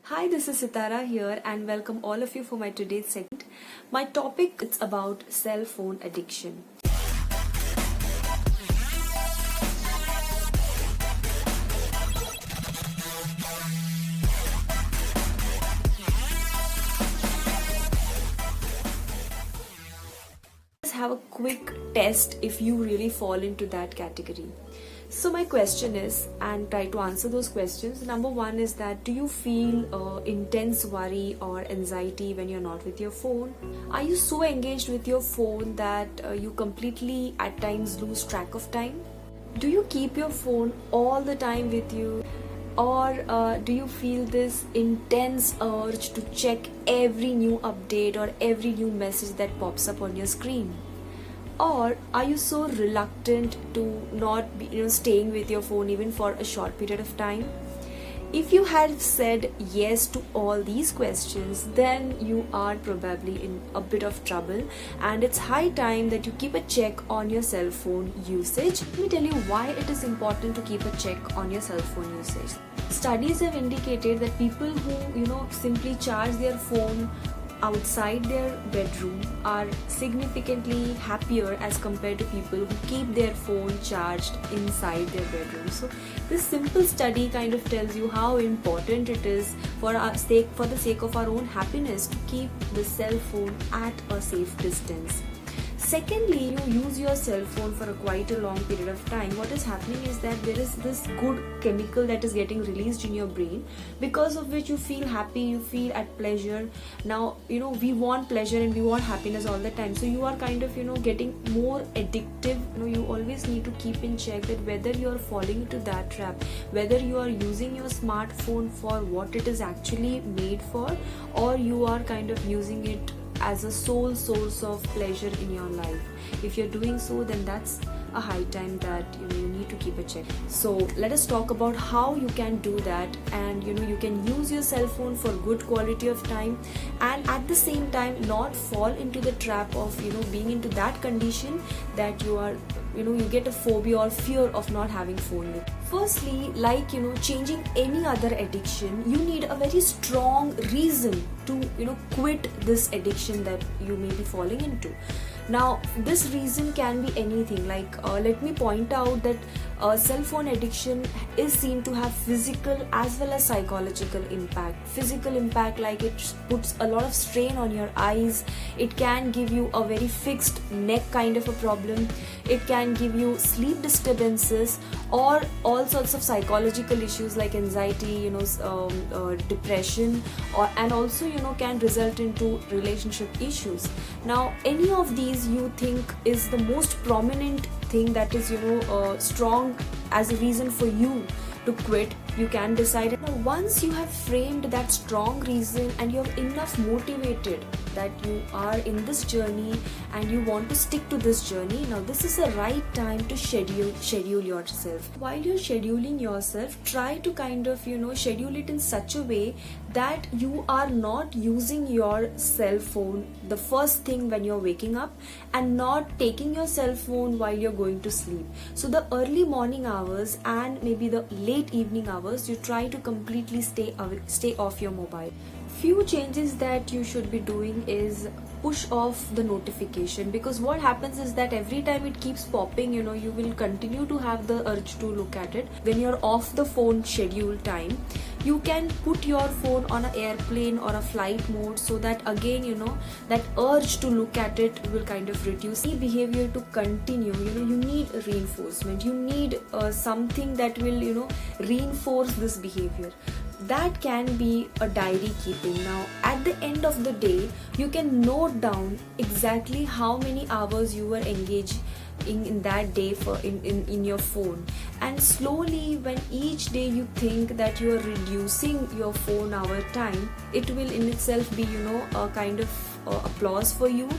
Hi, this is Sitara here and welcome all of you for my today's segment. My topic is about cell phone addiction. Let's have a quick test if you really fall into that category. So my question is, and try to answer those questions. Number one is that do you feel intense worry or anxiety when you're not with your phone? Are you so engaged with your phone that you completely at times lose track of time? Do you keep your phone all the time with you? Or do you feel this intense urge to check every new update or every new message that pops up on your screen? Or are you so reluctant to not be staying with your phone even for a short period of time? If you had said yes to all these questions, then you are probably in a bit of trouble, and it's high time that you keep a check on your cell phone usage. Let me tell you why it is important to keep a check on your cell phone usage. Studies have indicated that people who simply charge their phone outside their bedroom are significantly happier as compared to people who keep their phone charged inside their bedroom. So this simple study kind of tells you how important it is for the sake of our own happiness to keep the cell phone at a safe distance. Secondly, you use your cell phone for quite a long period of time. What is happening is that there is this good chemical that is getting released in your brain, because of which you feel happy, you feel at pleasure. Now, we want pleasure and we want happiness all the time. So you are kind of, getting more addictive. You always need to keep in check that whether you are falling into that trap, whether you are using your smartphone for what it is actually made for, or you are kind of using it as a sole source of pleasure in your life. If you're doing so, then that's a high time that you need to keep a check. So let us talk about how you can do that, and you can use your cell phone for good quality of time, and at the same time not fall into the trap of being into that condition that you are you get a phobia or fear of not having phone with. Firstly, like changing any other addiction, you need a very strong reason to quit this addiction that you may be falling into. Now this reason can be anything, like let me point out that cell phone addiction is seen to have physical as well as psychological impact. Physical impact, like it puts a lot of strain on your eyes, it can give you a very fixed neck kind of a problem, it can give you sleep disturbances or all sorts of psychological issues like anxiety, depression, and also can result into relationship issues. Now any of these you think is the most prominent thing that is strong as a reason for you to quit, you can decide. Now once you have framed that strong reason and you're enough motivated that you are in this journey and you want to stick to this journey, now this is the right time to schedule yourself. While you're scheduling yourself, try to kind of schedule it in such a way that you are not using your cell phone the first thing when you're waking up and not taking your cell phone while you're going to sleep. So the early morning hours and maybe the late evening hours, you try to completely stay off your mobile. Few changes that you should be doing is push off the notification, because what happens is that every time it keeps popping, you will continue to have the urge to look at it. When you're off the phone schedule time, you can put your phone on an airplane or a flight mode, so that again that urge to look at it will kind of reduce. Any behavior to continue, you need reinforcement, you need something that will reinforce this behavior. That can be a diary keeping. Now at the end of the day, you can note down exactly how many hours you were engaged in that day in your phone, and slowly when each day you think that you are reducing your phone hour time, it will in itself be a kind of applause for you,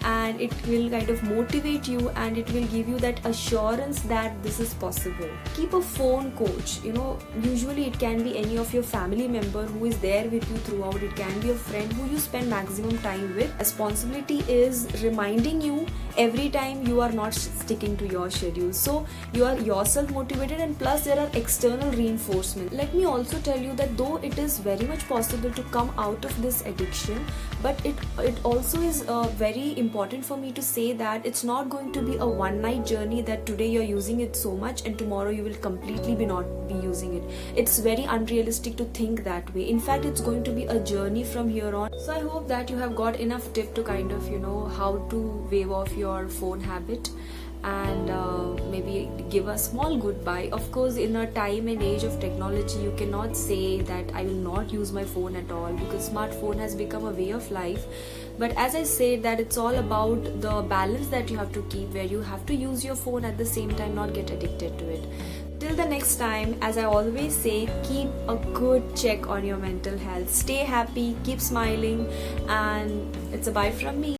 and it will kind of motivate you, and it will give you that assurance that this is possible. Keep a phone coach. Usually it can be any of your family member who is there with you throughout. It can be a friend who you spend maximum time with. Responsibility is reminding you every time you are not sticking to your schedule, so you are yourself motivated, and plus there are external reinforcement. Let me also tell you that though it is very much possible to come out of this addiction, but it also is very important for me to say that it's not going to be a one night journey, that today you're using it so much and tomorrow you will completely not be using it. It's very unrealistic to think that way. In fact, it's going to be a journey from here on. So I hope that you have got enough tip to kind of how to wave off your phone habit, and maybe give a small goodbye. Of course, in a time and age of technology, you cannot say that I will not use my phone at all, because smartphone has become a way of life. But as I said, that it's all about the balance that you have to keep, where you have to use your phone at the same time, not get addicted to it. Till the next time, as I always say, keep a good check on your mental health. Stay happy, keep smiling, and it's a bye from me.